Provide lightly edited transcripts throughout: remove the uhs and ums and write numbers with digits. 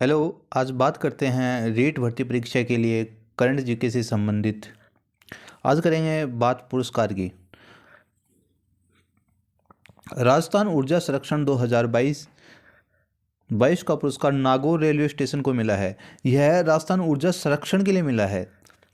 Hello. आज बात करते हैं रीट भर्ती परीक्षा के लिए करंट जीके से संबंधित। आज करेंगे बात पुरस्कार की। राजस्थान ऊर्जा संरक्षण 2022 का पुरस्कार नागौर रेलवे स्टेशन को मिला है। यह राजस्थान ऊर्जा संरक्षण के लिए मिला है।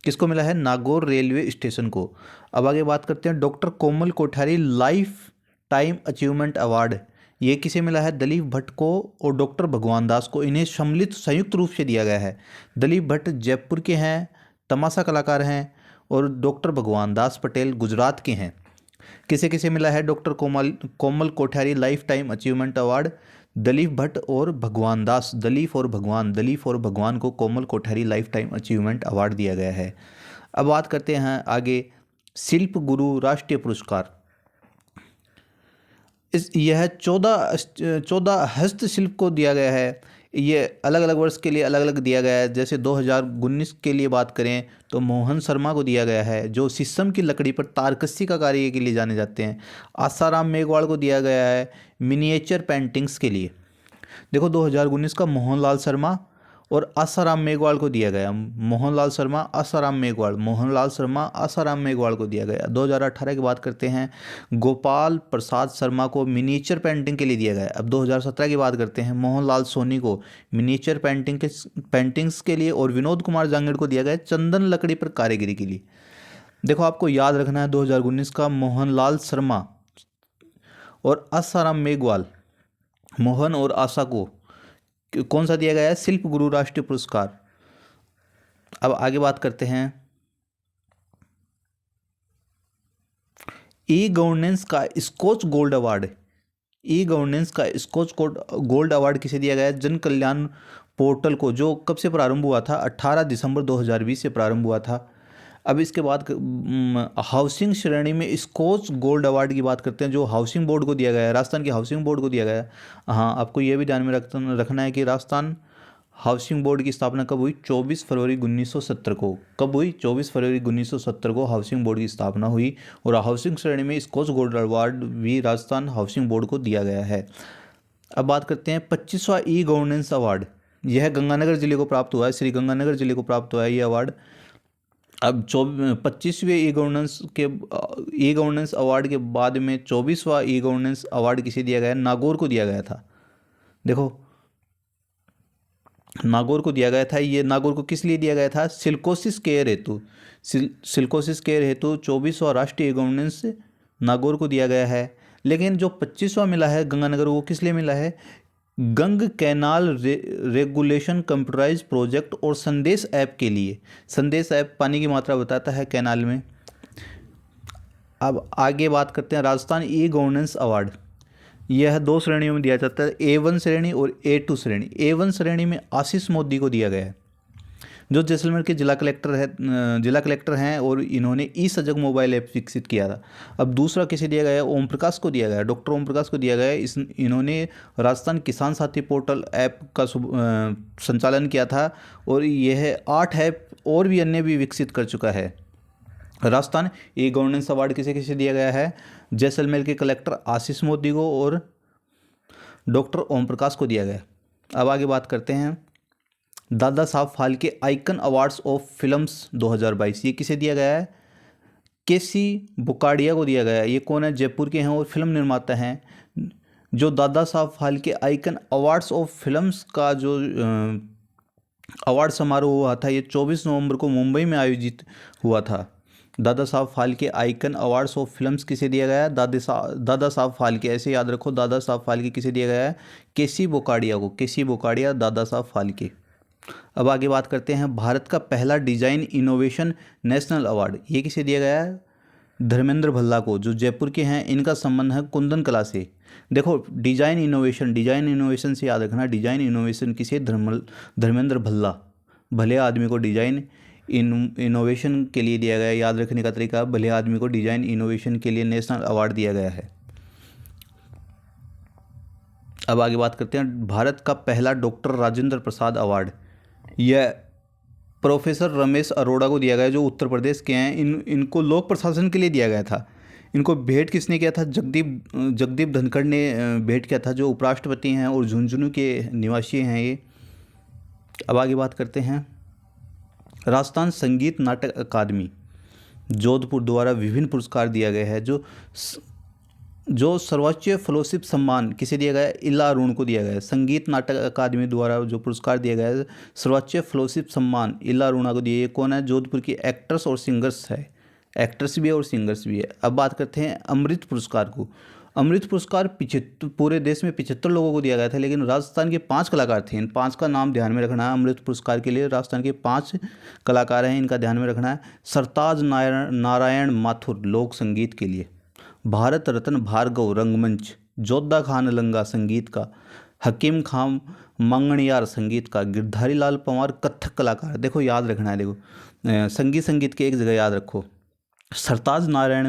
किसको मिला है? नागौर रेलवे स्टेशन को। अब आगे बात करते हैं doctor Komal Kothari lifetime achievement award. ये किसे मिला है? दलीप भट्ट को और डॉक्टर भगवान दास को। इन्हें सम्मिलित संयुक्त रूप से दिया गया है। दलीप भट्ट जयपुर के हैं, तमाशा कलाकार हैं, और डॉक्टर भगवान दास पटेल गुजरात के हैं। किसे किसे मिला है doctor Komal Komal Kothari lifetime achievement award? Dalip Bhatt और भगवान दास। दलीप और भगवान को Komal Kothari lifetime achievement award दिया गया है। अब बात करते हैं आगे शिल्प गुरु राष्ट्रीय पुरस्कार। यह 14 हस्तशिल्प को दिया गया है। ये अलग अलग वर्ष के लिए अलग अलग दिया गया है। जैसे 2019 के लिए बात करें तो मोहन शर्मा को दिया गया है, जो शीशम की लकड़ी पर तारकसी का कार्य के लिए जाने जाते हैं। आसाराम मेघवाल को दिया गया है मिनिएचर पेंटिंग्स के लिए। देखो 2019 का मोहनलाल शर्मा और आसाराम मेघवाल को दिया गया। मोहनलाल शर्मा आसाराम मेघवाल को दिया गया। 2018 की बात करते हैं, गोपाल प्रसाद शर्मा को मिनिएचर पेंटिंग के लिए दिया गया। अब 2017 की बात करते हैं, मोहनलाल सोनी को मिनिएचर पेंटिंग्स के लिए, और विनोद कुमार जांगड़ को दिया गया चंदन लकड़ी पर कारीगरी के लिए। देखो आपको याद रखना है 2019 का मोहनलाल शर्मा और आसाराम मेघवाल, मोहन और आशा को कौन सा दिया गया है? शिल्प गुरु राष्ट्रीय पुरस्कार। अब आगे बात करते हैं ई गवर्नेंस का Skoch gold award. Gold award किसे दिया गया है? जन कल्याण पोर्टल को, जो कब से प्रारंभ हुआ था? 18 दिसंबर 2020 से प्रारंभ हुआ था। अब इसके बाद हाउसिंग श्रेणी में स्कॉच गोल्ड अवार्ड की बात करते हैं, जो हाउसिंग बोर्ड को दिया गया है, राजस्थान के हाउसिंग बोर्ड को दिया गया है। हाँ, आपको यह भी ध्यान में रखना है कि राजस्थान हाउसिंग बोर्ड की स्थापना कब हुई? 24 फरवरी 1970 को। कब हुई? 24 फरवरी 1970 को हाउसिंग बोर्ड की स्थापना हुई, और हाउसिंग श्रेणी में स्कॉच गोल्ड अवार्ड भी राजस्थान हाउसिंग बोर्ड को दिया गया है। अब बात करते हैं 25वां ई गवर्नेंस अवार्ड। यह गंगानगर जिले को प्राप्त हुआ है, श्री गंगानगर जिले को प्राप्त हुआ है ये अवार्ड। अब 25वें ई गवर्नेंस अवार्ड के बाद में 24वां ई गवर्नेंस अवार्ड किसे दिया गया? नागौर को दिया गया था। देखो नागौर को दिया गया था। ये नागौर को किस लिए दिया गया था? सिलिकोसिस केयर हेतु। सिलिकोसिस केयर हेतु 24वां राष्ट्रीय गवर्नेंस नागौर को दिया गया है। लेकिन जो 25वां मिला है गंगानगर, वो किस लिए मिला है? गंग कैनाल रेगुलेशन कंप्यूटराइज प्रोजेक्ट और संदेश ऐप के लिए। संदेश ऐप पानी की मात्रा बताता है कैनाल में। अब आगे बात करते हैं राजस्थान ई गवर्नेंस अवार्ड। यह दो श्रेणियों में दिया जाता है, A1 श्रेणी और A2 श्रेणी। A1 श्रेणी में आशीष मोदी को दिया गया है, जो जैसलमेर के जिला कलेक्टर हैं, और इन्होंने ई सजग मोबाइल ऐप विकसित किया था। अब दूसरा किसे दिया गया है? ओम प्रकाश को दिया गया है, डॉक्टर ओम प्रकाश को दिया गया है। इन्होंने राजस्थान किसान साथी पोर्टल ऐप का संचालन किया था, और यह 8 ऐप और भी अन्य भी विकसित कर चुका है। राजस्थान ई गवर्नेंस अवार्ड किसे किसे दिया गया है? जैसलमेर के कलेक्टर आशीष मोदी को और डॉक्टर ओम प्रकाश को दिया गया। अब आगे बात करते हैं Dada Saheb Phalke icon awards of films 2022। ये किसे दिया गया है? केसी बुकाडिया को दिया गया है। ये कौन है? जयपुर के हैं और फिल्म निर्माता हैं। जो Dada Saheb Phalke icon awards of films का जो अवार्ड समारोह हुआ था, ये 24 नवंबर को मुंबई में आयोजित हुआ था। Dada Saheb Phalke icon awards of films किसे दिया गया है? दादा साहब फाल्के, ऐसे याद रखो, दादा साहब फाल्के किसे दिया गया है? केसी बोकाडिया को। केसी बोकाडिया, दादा साहब फाल्के। अब आगे बात करते हैं भारत का पहला डिजाइन इनोवेशन नेशनल अवार्ड। ये किसे दिया गया है? धर्मेंद्र भल्ला को, जो जयपुर के हैं। इनका संबंध है कुंदन कला से। देखो डिजाइन इनोवेशन से याद रखना, डिजाइन इनोवेशन किसे? धर्मेंद्र भल्ला, भले आदमी को डिजाइन इनोवेशन के लिए दिया गया है। याद रखने का तरीका, भले आदमी को डिजाइन इनोवेशन के लिए नेशनल अवार्ड दिया गया है। अब आगे बात करते हैं भारत का पहला डॉक्टर राजेंद्र प्रसाद अवार्ड। यह प्रोफेसर रमेश अरोड़ा को दिया गया, जो उत्तर प्रदेश के हैं। इनको लोक प्रशासन के लिए दिया गया था। इनको भेंट किसने किया था? जगदीप धनखड़ ने भेंट किया था, जो उपराष्ट्रपति हैं और झुंझुनू के निवासी हैं ये। अब आगे बात करते हैं। राजस्थान संगीत नाटक अकादमी जोधपुर द्वारा विभिन्न पुरस्कार दिया गया है। जो सर्वोच्च फेलोशिप सम्मान किसे दिया गया है? इला अरुण को दिया गया है। संगीत नाटक अकादमी द्वारा जो पुरस्कार दिया गया है सर्वोच्च फेलोशिप सम्मान इला अरुणा को दिया। ये कौन है? जोधपुर की एक्ट्रेस और सिंगर्स है। एक्ट्रेस भी है और सिंगर्स भी है। अब बात करते हैं अमृत पुरस्कार को। अमृत पुरस्कार 75 पूरे देश में 75 लोगों को दिया गया था, लेकिन राजस्थान के 5 कलाकार थे। इन 5 का नाम ध्यान में रखना है। अमृत पुरस्कार के लिए राजस्थान के 5 कलाकार हैं, इनका ध्यान में रखना है। सरताज नारायण माथुर लोक संगीत के लिए, भारत रत्न भार्गव रंगमंच, जोधा खान लंगा संगीत का, हकीम खान मंगणियार संगीत का, गिरधारी लाल पंवार कथक कलाकार। देखो याद रखना है, देखो संगीत के एक जगह याद रखो। सरताज नारायण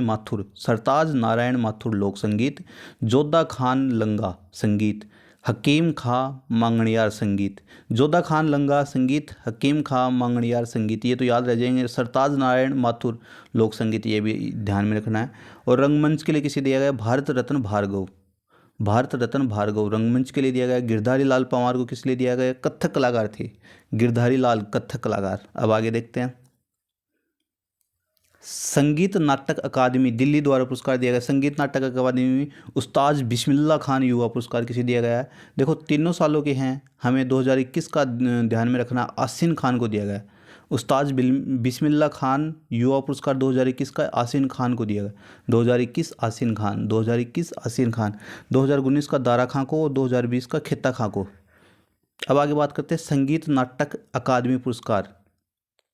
माथुर लोक संगीत, जोधा खान लंगा संगीत, हकीम खां मांगणियार संगीत। जोधा खान लंगा संगीत, हकीम खां मांगणियार संगीत, ये तो याद रह जाएंगे। सरताज नारायण माथुर लोक संगीत, ये भी ध्यान में रखना है। और रंगमंच के लिए किसे दिया गया? भारत रत्न भार्गव रंगमंच के लिए दिया गया। गिरधारी लाल पंवार को किस लिए दिया गया? कथक कलाकार थे, गिरधारी लाल कथक कलाकार। अब आगे देखते हैं। संगीत नाटक अकादमी दिल्ली द्वारा पुरस्कार दिया गया। संगीत नाटक अकादमी में उस्ताद बिस्मिल्लाह खान युवा पुरस्कार किसे दिया गया है? देखो तीनों सालों के हैं, हमें 2021 का ध्यान में रखना। आसिन खान को दिया गया। उस्ताद बिस्मिल्लाह खान युवा पुरस्कार 2021 का आसिन खान को दिया गया। 2021 आसिन खान, 2019 का दारा खां को और 2020 का खेता खां को। अब आगे बात करते हैं। संगीत नाटक अकादमी पुरस्कार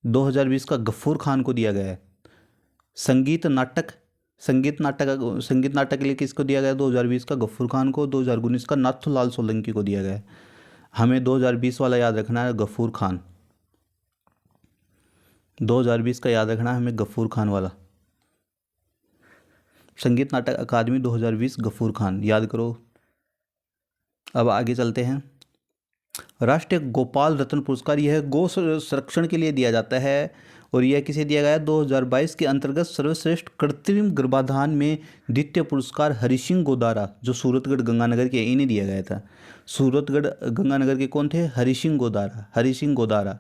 2020 का गफूर खान को दिया गया है। संगीत नाटक के लिए किसको दिया गया? 2020 का गफूर खान को, 2019 का नाथूलाल सोलंकी को दिया गया है। हमें 2020 वाला याद रखना है, गफूर खान। 2020 का याद रखना है हमें, गफूर खान वाला। संगीत नाटक अकादमी 2020 गफूर खान, याद करो। अब आगे चलते हैं। राष्ट्रीय गोपाल रत्न पुरस्कार, यह गो संरक्षण के लिए दिया जाता है और यह किसे दिया गया? 2022 के अंतर्गत सर्वश्रेष्ठ कृत्रिम गर्भाधान में द्वितीय पुरस्कार हरिसिंह गोदारा, जो सूरतगढ़ गंगानगर के, इन्हें दिया गया था। सूरतगढ़ गंगानगर के कौन थे? हरिसिंह गोदारा,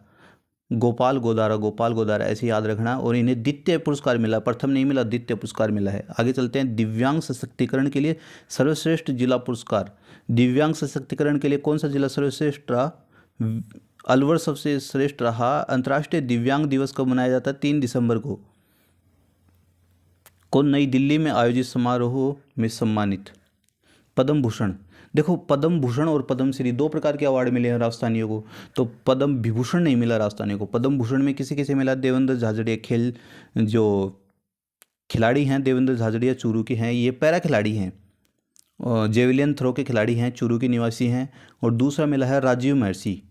गोपाल गोदारा ऐसे याद रखना। और इन्हें द्वितीय पुरस्कार मिला, प्रथम नहीं मिला, द्वितीय पुरस्कार मिला है। आगे चलते हैं। दिव्यांग सशक्तिकरण के लिए सर्वश्रेष्ठ जिला पुरस्कार। दिव्यांग सशक्तिकरण के लिए कौन सा जिला सर्वश्रेष्ठ रहा? अलवर सबसे श्रेष्ठ रहा। अंतर्राष्ट्रीय दिव्यांग दिवस कब मनाया जाता है? 3 दिसंबर को। कौन? नई दिल्ली में आयोजित समारोह में सम्मानित। पद्म भूषण, देखो पद्म भूषण और पद्म श्री 2 प्रकार के अवार्ड मिले हैं राजस्थानियों को, तो पद्म विभूषण नहीं मिला राजस्थानियों को। पद्म भूषण में किसे किसे मिला? देवेंद्र झाझड़िया, जो खिलाड़ी हैं देवेंद्र झाझड़िया चूरू के हैं, ये पैरा खिलाड़ी हैं, जेवलियन थ्रो के खिलाड़ी हैं, चूरू के निवासी हैं। और दूसरा मिला है राजीव महर्षि।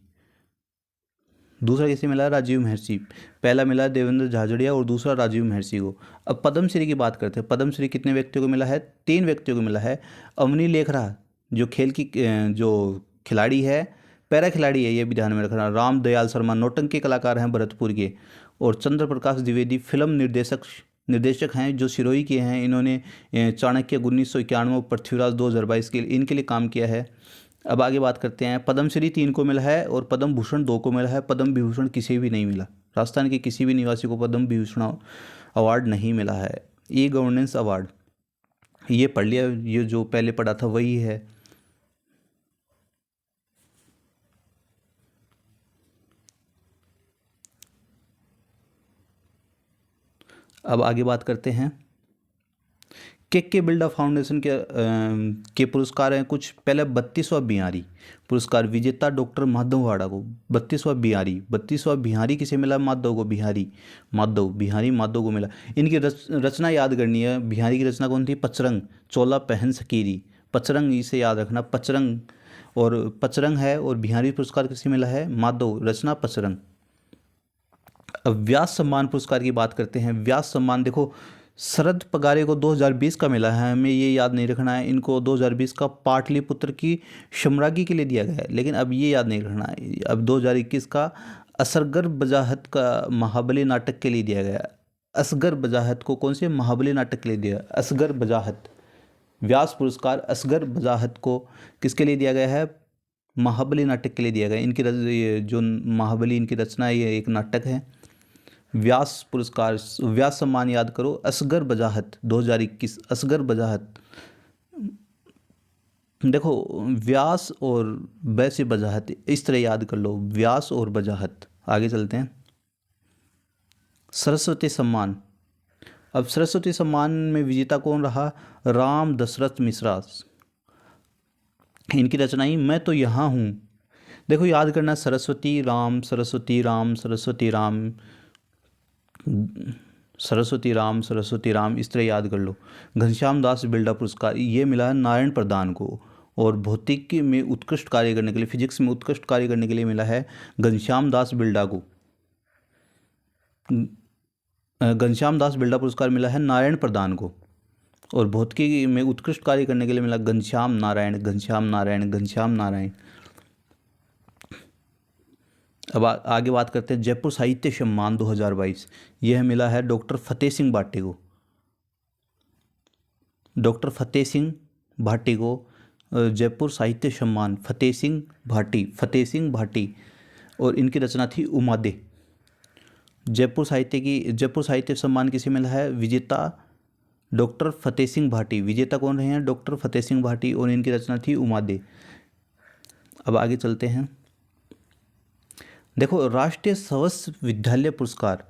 दूसरा किसे मिला? राजीव महर्षि। पहला मिला देवेंद्र झाझड़िया और दूसरा राजीव महर्षि को। अब पद्मश्री की बात करते हैं। पद्मश्री कितने व्यक्तियों को मिला है? 3 व्यक्तियों को मिला है। अवनी लेखरा, जो खेल की जो खिलाड़ी है, पैरा खिलाड़ी है, ये भी ध्यान में रखना। राम दयाल शर्मा नौटंकी कलाकार हैं भरतपुर के। और चंद्र प्रकाश द्विवेदी फिल्म निर्देशक हैं, जो सिरोही के हैं। इन्होंने चाणक्य 1991 और पृथ्वीराज 2022 के लिए, इनके लिए काम किया है। अब आगे बात करते हैं। पद्मश्री 3 को मिला है और पद्म भूषण 2 को मिला है। पद्म विभूषण किसी भी नहीं मिला। राजस्थान के किसी भी निवासी को पद्म विभूषण अवार्ड नहीं मिला है। ई गवर्नेंस अवार्ड, ये पढ़ लिया, ये जो पहले पढ़ा था वही है। अब आगे बात करते हैं। के बिरला फाउंडेशन के पुरस्कार हैं कुछ। पहले 32वां बिहारी पुरस्कार विजेता डॉक्टर माधव वाड़ा को। 32वां बिहारी किसे मिला? माधव को। बिहारी माधव को मिला। इनकी रचना याद करनी है। बिहारी की रचना कौन थी? पचरंग, चोला पहन सकीरी, पचरंग, इसे याद रखना, पचरंग। और पचरंग है। और बिहारी पुरस्कार किसे मिला है? माधव, रचना पचरंग। अब व्यास सम्मान पुरस्कार की बात करते हैं। व्यास सम्मान देखो, शरद पगारे को 2020 का मिला है, हमें ये याद नहीं रखना है। इनको 2020 का पाटलिपुत्र की शमरागी के लिए दिया गया है, लेकिन अब ये याद नहीं रखना है। अब 2021 का असगर बजाहत का महाबली नाटक के लिए दिया गया। असगर बजाहत को कौन से महाबली नाटक के लिए दिया? असगर बजाहत। व्यास पुरस्कार असगर बजाहत को किसके लिए दिया गया है? महाबली नाटक के लिए दिया गया। ये जो महाबली इनकी रचना है, ये एक नाटक है। व्यास पुरस्कार, व्यास सम्मान याद करो, असगर बजाहत 2021, असगर बजाहत। देखो व्यास और वैसे बजाहत इस तरह याद कर लो, व्यास और बजाहत। आगे चलते हैं। सरस्वती सम्मान। अब सरस्वती सम्मान में विजेता कौन रहा? राम दशरथ मिश्रा। इनकी रचनाई मैं तो यहाँ हूँ। देखो याद करना, सरस्वती राम, सरस्वती राम, सरस्वती राम, सरस्वती राम, सरस्वती राम, इस तरह याद कर लो। घनश्याम दास बिरला पुरस्कार ये मिला है नारायण प्रधान को, और भौतिकी में उत्कृष्ट कार्य करने के लिए, फिजिक्स में उत्कृष्ट कार्य करने के लिए मिला है घनश्याम दास बिरला को। घनश्याम दास बिरला पुरस्कार मिला है नारायण प्रधान को, और भौतिकी में उत्कृष्ट कार्य करने के लिए मिला घनश्याम नारायण, घनश्याम नारायण, घनश्याम नारायण। अब आगे बात करते हैं जयपुर साहित्य सम्मान 2022। यह मिला है डॉक्टर फतेह सिंह भाटी को, डॉक्टर फतेह सिंह भाटी को जयपुर साहित्य सम्मान, फतेह सिंह भाटी, फतेह सिंह भाटी, और इनकी रचना थी उमादे। जयपुर साहित्य सम्मान किसे मिला है? विजेता डॉक्टर फतेह सिंह भाटी। विजेता कौन रहे हैं? डॉक्टर फतेह सिंह भाटी, और इनकी रचना थी उमादे। अब आगे चलते हैं। देखो राष्ट्रीय सवस विद्यालय पुरस्कार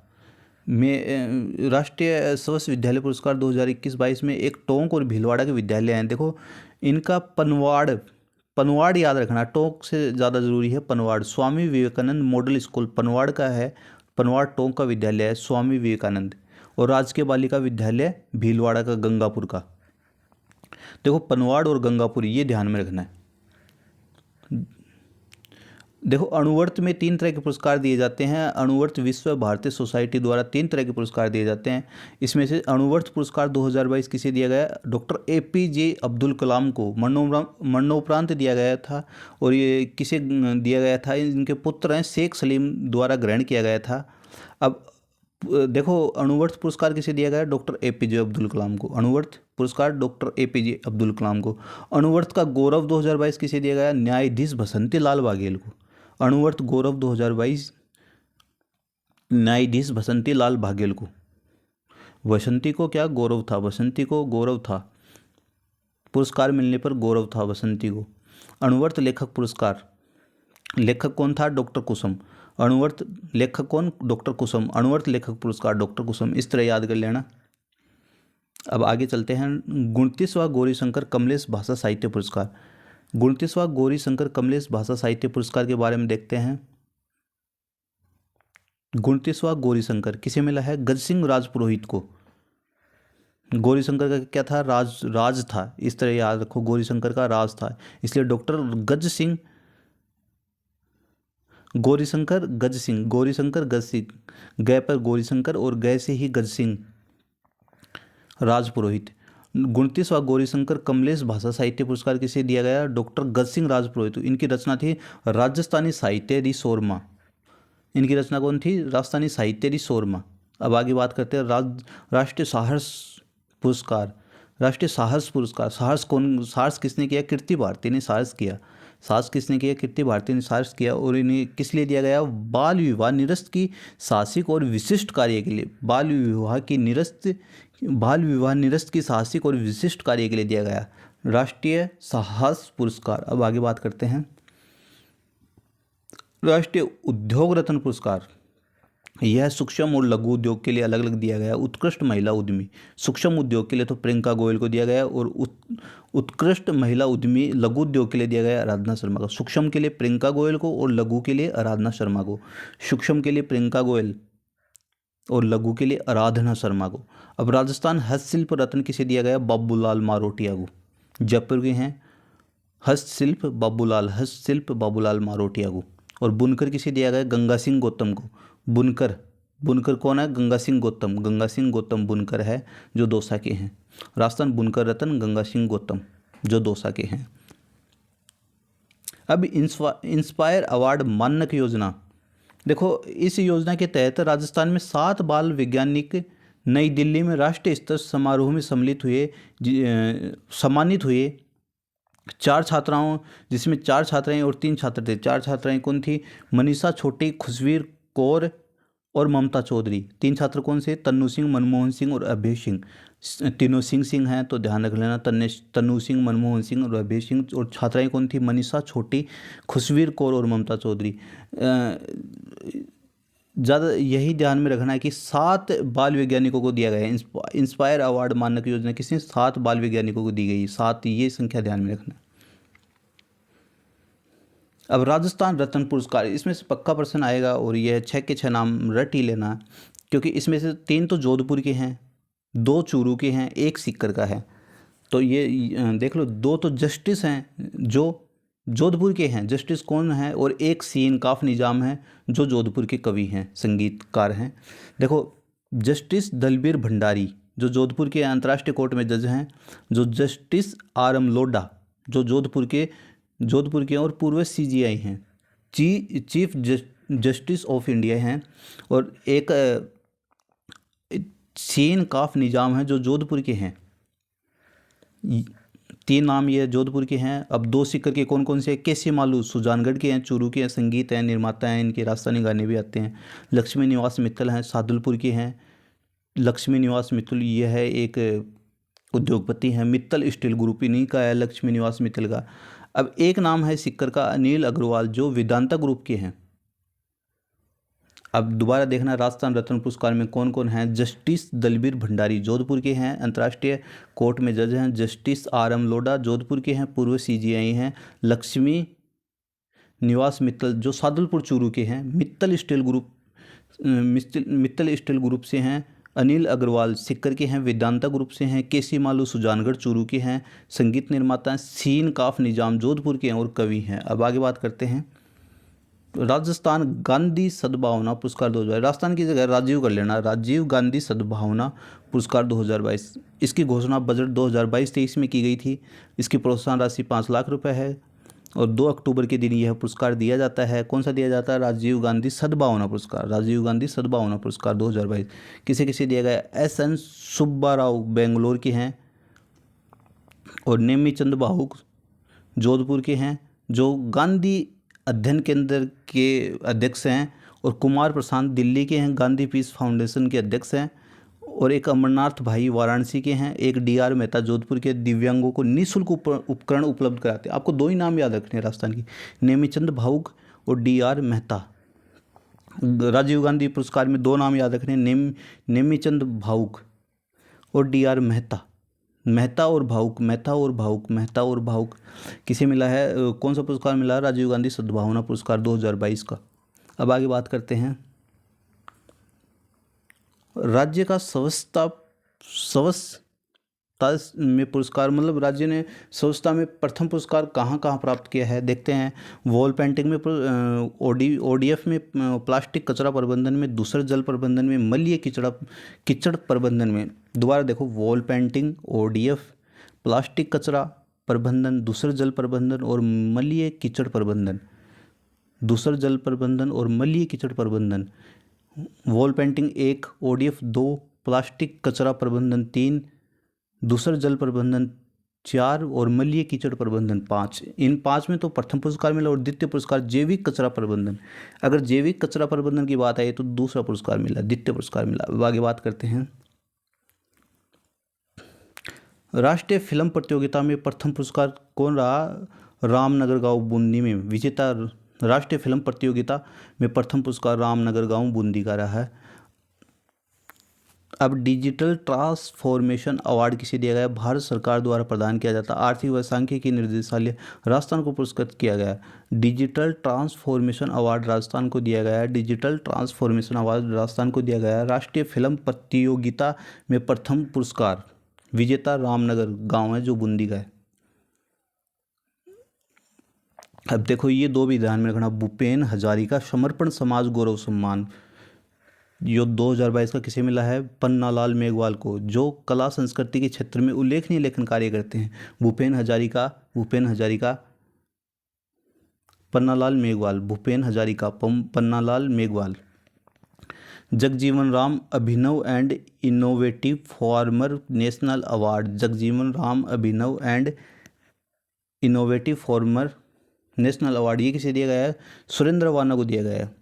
में, राष्ट्रीय सवस विद्यालय पुरस्कार 2021-22 में एक टोंक और भीलवाड़ा के विद्यालय हैं। देखो इनका पनवाड़ याद रखना, टोंक से ज़्यादा ज़रूरी है पनवाड़। स्वामी विवेकानंद मॉडल स्कूल पनवाड़ का है, पनवाड़ टोंक का विद्यालय है स्वामी विवेकानंद। और राजकीय बालिका विद्यालय भीलवाड़ा का, गंगापुर का। देखो पनवाड़ और गंगापुर ये ध्यान में रखना है। देखो अणुवर्त में 3 तरह के पुरस्कार दिए जाते हैं। अणुवर्त विश्व भारतीय सोसाइटी द्वारा 3 तरह के पुरस्कार दिए जाते हैं। इसमें से अणुवर्त पुरस्कार 2022 किसे दिया गया? डॉक्टर APJ अब्दुल कलाम को मरणोपरांत दिया गया था। और ये किसे दिया गया था? इनके पुत्र हैं शेख सलीम द्वारा ग्रहण किया गया था। अब देखो अणुवर्त पुरस्कार किसे दिया गया? डॉक्टर APJ अब्दुल कलाम को। अणुवर्त पुरस्कार डॉक्टर APJ अब्दुल कलाम को। अणुवर्त का गौरव 2022 किसे दिया गया? न्यायाधीश बसंती लाल बघेल को। अणुवर्त गौरव 2022 न्यायाधीश बसंती लाल बघेल को। बसंती को क्या गौरव था? बसंती को गौरव था, पुरस्कार मिलने पर गौरव था बसंती को। अणुवर्त लेखक पुरस्कार, लेखक कौन था? डॉक्टर कुसुम। अणुवर्त लेखक कौन? डॉक्टर कुसुम। अणुवर्त लेखक पुरस्कार डॉक्टर कुसुम, इस तरह याद कर लेना। अब आगे चलते हैं। 29वां गौरीशंकर कमलेश भाषा साहित्य पुरस्कार। 29वां गौरीशंकर कमलेश भाषा साहित्य पुरस्कार के बारे में देखते हैं। 29वां गौरीशंकर किसे मिला है? गजसिंह राजपुरोहित को। गौरीशंकर का क्या था? राज था, इस तरह याद रखो, गौरीशंकर का राज था, इसलिए डॉक्टर गजसिंह, गौरीशंकर गजसिंह, गौरीशंकर गजसिंह, गए पर गौरीशंकर और गए से ही गजसिंह राजपुरोहित। 29वां गौरीशंकर कमलेश भाषा साहित्य पुरस्कार किसे दिया गया? डॉक्टर गजसिंह राजपुरोहित। इनकी रचना थी राजस्थानी साहित्य री शोरमा। इनकी रचना कौन थी? राजस्थानी साहित्य री शोरमा। अब आगे बात करते हैं राष्ट्रीय साहस पुरस्कार। राष्ट्रीय साहस पुरस्कार, साहस किसने किया? कीर्ति भारती ने साहस किया। साहस किसने किया? कीर्ति भारती ने साहस किया। और इन्हें किस लिए दिया गया? बाल विवाह निरस्त की साहसिक और विशिष्ट कार्य के लिए। बाल विवाह निरस्त की साहसिक और विशिष्ट कार्य के लिए दिया गया राष्ट्रीय साहस पुरस्कार। अब आगे बात करते हैं। राष्ट्रीय उद्योग रत्न पुरस्कार, यह सूक्ष्म और लघु उद्योग के लिए अलग अलग दिया गया। उत्कृष्ट महिला उद्यमी, सूक्ष्म उद्योग के लिए तो प्रियंका गोयल को दिया गया, और उत्कृष्ट महिला उद्यमी लघु उद्योग के लिए दिया गया आराधना शर्मा को। सूक्ष्म के लिए प्रियंका गोयल को और लघु के लिए आराधना शर्मा को। सूक्ष्म के लिए प्रियंका गोयल और लघु के लिए आराधना शर्मा को। अब राजस्थान हस्तशिल्प रत्न किसे दिया गया? बाबूलाल मारोटिया को। जयपुर के हैं हस्तशिल्प बाबूलाल मारोटिया को। और बुनकर किसे दिया गया? गंगा सिंह गौतम को। बुनकर कौन है? गंगा सिंह गौतम बुनकर है जो दौसा के हैं। राजस्थान बुनकर रत्न गंगा सिंह गौतम जो दौसा के हैं। अब इंस्पायर अवार्ड मानक योजना। देखो इस योजना के तहत राजस्थान में 7 बाल वैज्ञानिक नई दिल्ली में राष्ट्रीय स्तर समारोह में सम्मानित हुए। 4 छात्राओं, जिसमें 4 छात्राएं और 3 छात्र थे। 4 छात्राएं कौन थी? मनीषा छोटी, खुशवीर कौर और ममता चौधरी। 3 छात्र कौन से? तन्नू सिंह, मनमोहन सिंह और अभय सिंह। तीनों सिंह हैं तो ध्यान रख लेना, तन्नू सिंह, मनमोहन सिंह और अभय सिंह। और छात्राएं कौन थी? मनीषा छोटी, खुशवीर कौर और ममता चौधरी। ज़्यादा यही ध्यान में रखना है कि 7 बाल वैज्ञानिकों को दिया गया है। इंस्पायर अवार्ड मानक योजना किसने? 7 बाल वैज्ञानिकों को दी गई। 7, ये संख्या ध्यान में रखना। अब राजस्थान रत्न पुरस्कार, इसमें से पक्का प्रश्न आएगा और यह 6 के 6 नाम रट ही लेना, क्योंकि इसमें से 3 तो जोधपुर के हैं, 2 चूरू के हैं, 1 सीकर का है। तो ये देख लो, 2 तो जस्टिस हैं जो जोधपुर के हैं, जस्टिस कौन है, और 1 सीन काफ निजाम है जो जोधपुर के कवि हैं, संगीतकार हैं। देखो, जस्टिस दलबीर भंडारी जो जोधपुर के अंतर्राष्ट्रीय कोर्ट में जज हैं, जो जस्टिस आर एम लोढ़ा जो जोधपुर के और पूर्व सीजीआई हैं, चीफ जस्टिस ऑफ इंडिया हैं, और एक सीन काफ निजाम है जो जोधपुर के हैं। 3 नाम ये जोधपुर के हैं। अब 2 सीकर के कौन कौन से? केसी मालू सुजानगढ़ के हैं, चूरू के हैं, संगीत हैं, निर्माता हैं, इनके राजस्थानी गाने भी आते हैं। लक्ष्मी निवास मित्तल हैं, सादुलपुर के हैं। लक्ष्मी निवास मित्तल ये है एक उद्योगपति हैं। मित्तल स्टील ग्रुप इन्हीं का है, लक्ष्मी निवास मित्तल का। अब एक नाम है सीकर का, अनिल अग्रवाल जो वेदांता ग्रुप के हैं। अब दोबारा देखना, राजस्थान रत्न पुरस्कार में कौन कौन हैं? जस्टिस दलबीर भंडारी जोधपुर के हैं, अंतर्राष्ट्रीय कोर्ट में जज हैं। Justice R M Lodha Jodhpur के हैं, पूर्व सीजीआई हैं। लक्ष्मी निवास मित्तल जो सादुलपुर चूरू के हैं। मित्तल स्टील ग्रुप से हैं। अनिल अग्रवाल सीकर के हैं, वेदांता ग्रुप से हैं। केसी मालू सुजानगढ़ चूरू के हैं, संगीत निर्माता हैं। सीन काफ निजाम जोधपुर के हैं और कवि हैं। अब आगे बात करते हैं राजस्थान गांधी सद्भावना पुरस्कार 2022। राजस्थान की जगह राजीव कर लेना, राजीव गांधी सद्भावना पुरस्कार 2022। इसकी घोषणा बजट 2022-23 में की गई थी। इसकी प्रोत्साहन राशि 5 लाख रुपए है और 2 अक्टूबर के दिन यह पुरस्कार दिया जाता है। कौन सा दिया जाता है? राजीव गांधी सद्भावना पुरस्कार। राजीव गांधी सद्भावना पुरस्कार 2022 किसे किसे दिया गया? एस.एन. सुब्बा राव बेंगलोर के हैं और नेमीचंद भावुक जोधपुर के हैं जो गांधी अध्ययन केंद्र के अध्यक्ष हैं, और कुमार प्रशांत दिल्ली के हैं, गांधी पीस फाउंडेशन के अध्यक्ष हैं। और एक अमरनाथ भाई वाराणसी के हैं। एक डी.आर. मेहता जोधपुर के दिव्यांगों को निःशुल्क उपकरण उपलब्ध कराते हैं। आपको 2 ही नाम याद रखने हैं राजस्थान की, नेमीचंद भावुक और डी.आर. मेहता। राजीव गांधी पुरस्कार में 2 नाम याद रखने हैं, नेमीचंद भावुक और डी.आर. मेहता। मेहता और भावुक, मेहता और भावुक, मेहता और भावुक किसे मिला है? कौन सा पुरस्कार मिला है? राजीव गांधी सद्भावना पुरस्कार 2022 का। अब आगे बात करते हैं राज्य का स्वच्छता में पुरस्कार, मतलब राज्य ने स्वच्छता में प्रथम पुरस्कार कहाँ कहाँ प्राप्त किया है देखते हैं। वॉल पेंटिंग में, ओडीएफ में, प्लास्टिक कचरा प्रबंधन में, दूसरे जल प्रबंधन में, मलय कीचड़ प्रबंधन में। दोबारा देखो, वॉल पेंटिंग, ओडीएफ, प्लास्टिक कचरा प्रबंधन, दूसरे जल प्रबंधन और मलय कीचड़ प्रबंधन। दूसरे जल प्रबंधन और मलय कीचड़ प्रबंधन। वॉल पेंटिंग 1, ओडीएफ 2, प्लास्टिक कचरा प्रबंधन 3, दूसरा जल प्रबंधन 4 और मलय कीचड़ प्रबंधन 5। इन 5 में तो प्रथम पुरस्कार मिला और द्वितीय पुरस्कार जैविक कचरा प्रबंधन। अगर जैविक कचरा प्रबंधन की बात आई तो दूसरा पुरस्कार मिला, द्वितीय पुरस्कार मिला। अब आगे बात करते हैं राष्ट्रीय फिल्म प्रतियोगिता में प्रथम पुरस्कार कौन रहा? रामनगर गांव बूंदी में विजेता। राष्ट्रीय फिल्म प्रतियोगिता में प्रथम पुरस्कार रामनगर गांव बूंदी का रहा है। अब डिजिटल ट्रांसफॉर्मेशन अवार्ड किसे दिया गया? भारत सरकार द्वारा प्रदान किया जाता है। आर्थिक व सांख्यिकी निर्देशालय राजस्थान को पुरस्कृत किया गया। डिजिटल ट्रांसफॉर्मेशन अवार्ड राजस्थान को दिया गया है। डिजिटल ट्रांसफॉर्मेशन अवार्ड राजस्थान को दिया गया है। राष्ट्रीय फिल्म प्रतियोगिता में प्रथम पुरस्कार विजेता रामनगर गांव है जो बूंदी का है। अब देखो, ये 2 भी ध्यान में रखना। भूपेन हजारिका समर्पण समाज गौरव सम्मान यो 2022 का किसे मिला है? पन्नालाल मेघवाल को, जो कला संस्कृति के क्षेत्र में उल्लेखनीय लेखन कार्य करते हैं। Bhupen Hazarika, Pannalal Meghwal, Bhupen Hazarika, Pannalal Meghwal. Jagjivan Ram Abhinav and innovative farmer national award. Jagjivan Ram Abhinav and innovative farmer national award ये किसे दिया गया है? सुरेंद्र वाना को दिया गया है।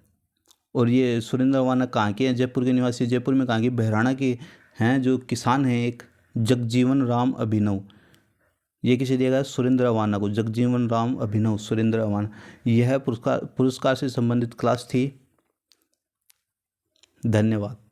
और ये सुरेंद्र वाना कहाँ के हैं? जयपुर के निवासी। जयपुर में कहाँ के? बहराना के हैं, जो किसान हैं एक जगजीवन राम अभिनव। ये किसे दिया गया? सुरेंद्र वाना को। जगजीवन राम अभिनव, सुरेंद्र वाना। यह पुरस्कार से संबंधित क्लास थी। धन्यवाद।